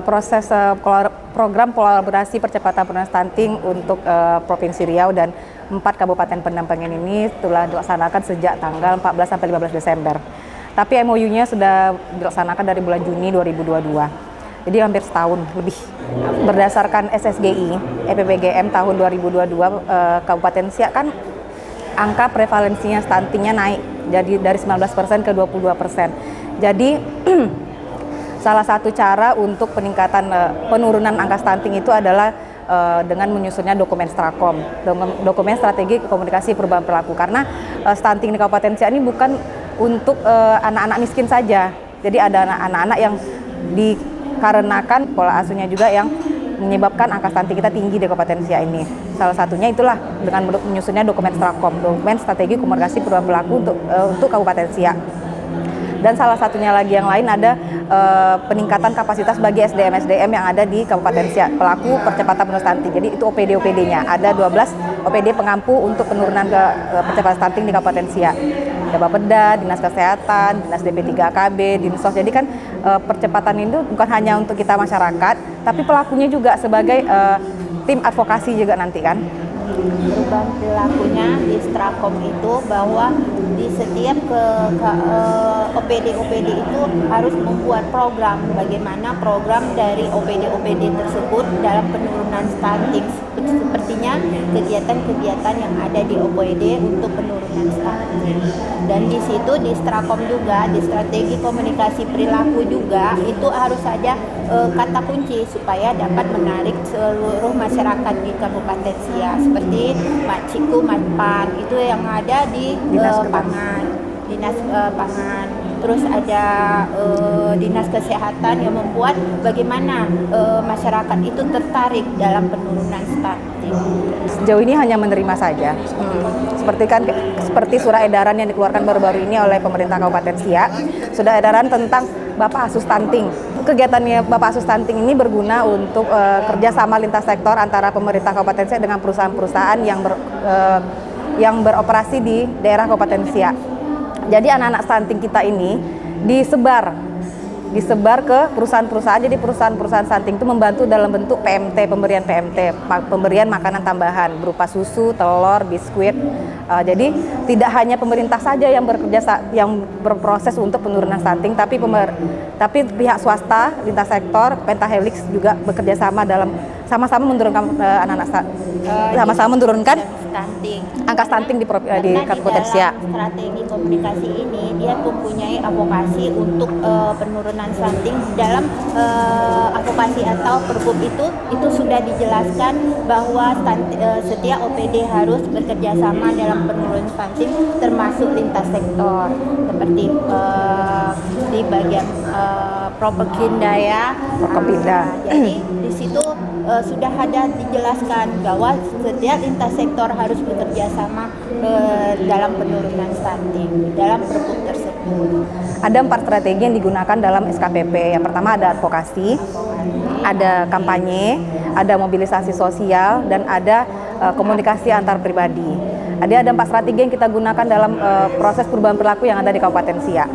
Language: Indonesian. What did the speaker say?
proses program kolaborasi percepatan penurunan stunting untuk Provinsi Riau dan 4 kabupaten pendampingan ini telah dilaksanakan sejak tanggal 14 sampai 15 Desember. Tapi MOU-nya sudah dilaksanakan dari bulan Juni 2022. Jadi hampir setahun lebih. Berdasarkan SSGI, EPBGM tahun 2022, Kabupaten Siak kan angka prevalensinya stuntingnya naik jadi dari 19% ke 22%. Jadi salah satu cara untuk peningkatan penurunan angka stunting itu adalah dengan menyusunnya dokumen Strakom, dokumen strategi komunikasi perubahan perilaku. Karena stunting di Kabupaten Siak ini bukan untuk anak-anak miskin saja. Jadi ada anak-anak yang dikarenakan pola asuhnya juga yang menyebabkan angka stunting kita tinggi di Kabupaten Siak ini. Salah satunya itulah dengan menyusunnya dokumen Strakom, dokumen strategi komunikasi perubahan perilaku untuk Kabupaten Siak. Dan salah satunya lagi yang lain ada peningkatan kapasitas bagi SDM-SDM yang ada di Kabupaten Siak, pelaku percepatan penurunan stunting. Jadi itu OPD-OPD-nya, ada 12 OPD pengampu untuk penurunan percepatan stunting di Kabupaten Siak. Ada Bapeda, Dinas Kesehatan, Dinas DP3KB, Dinsos. Jadi kan percepatan itu bukan hanya untuk kita masyarakat, tapi pelakunya juga sebagai tim advokasi juga nanti kan. Perubahan perilakunya di Strakom itu bahwa di setiap OPD-OPD itu harus membuat program, bagaimana program dari OPD-OPD tersebut dalam penurunan stunting. Sepertinya kegiatan-kegiatan yang ada di OPD untuk penurunan stunting. Dan di situ di Strakom juga, di strategi komunikasi perilaku juga itu harus saja kata kunci supaya dapat menarik seluruh masyarakat di Kabupaten Siak seperti Maciku, Matpan itu yang ada di Dinas Pangan. Terus ada Dinas Kesehatan yang membuat bagaimana masyarakat itu tertarik dalam penurunan stunting. Sejauh ini hanya menerima saja. Seperti surat edaran yang dikeluarkan baru-baru ini oleh pemerintah Kabupaten Siak, sudah edaran tentang Bapak Asuh Stunting. Kegiatannya Bapak Asuh Stunting ini berguna untuk kerjasama lintas sektor antara pemerintah Kabupaten Siak dengan perusahaan-perusahaan yang beroperasi di daerah Kabupaten Siak. Jadi anak-anak stunting kita ini disebar ke perusahaan-perusahaan. Jadi perusahaan-perusahaan stunting itu membantu dalam bentuk PMT, pemberian makanan tambahan berupa susu, telur, biskuit. Jadi tidak hanya pemerintah saja yang berproses untuk penurunan stunting, tapi pihak swasta, lintas sektor, Pentahelix juga bekerja sama dalam sama-sama menurunkan Stunting. Angka stunting di Kabupaten Siak. Strategi komunikasi ini dia mempunyai advokasi untuk penurunan stunting. Dalam advokasi atau pergub itu sudah dijelaskan bahwa setiap OPD harus bekerja sama dalam penurunan stunting termasuk lintas sektor seperti di bagian Propinda ya. Jadi di situ sudah ada dijelaskan bahwa setiap lintas sektor harus bekerja sama dalam penurunan stunting dalam pergub tersebut. Ada 4 strategi yang digunakan dalam SKPP. Yang pertama ada advokasi, ada kampanye, ada mobilisasi sosial, dan ada komunikasi antar pribadi. Ada 4 strategi yang kita gunakan dalam proses perubahan perilaku yang ada di Kabupaten Siak.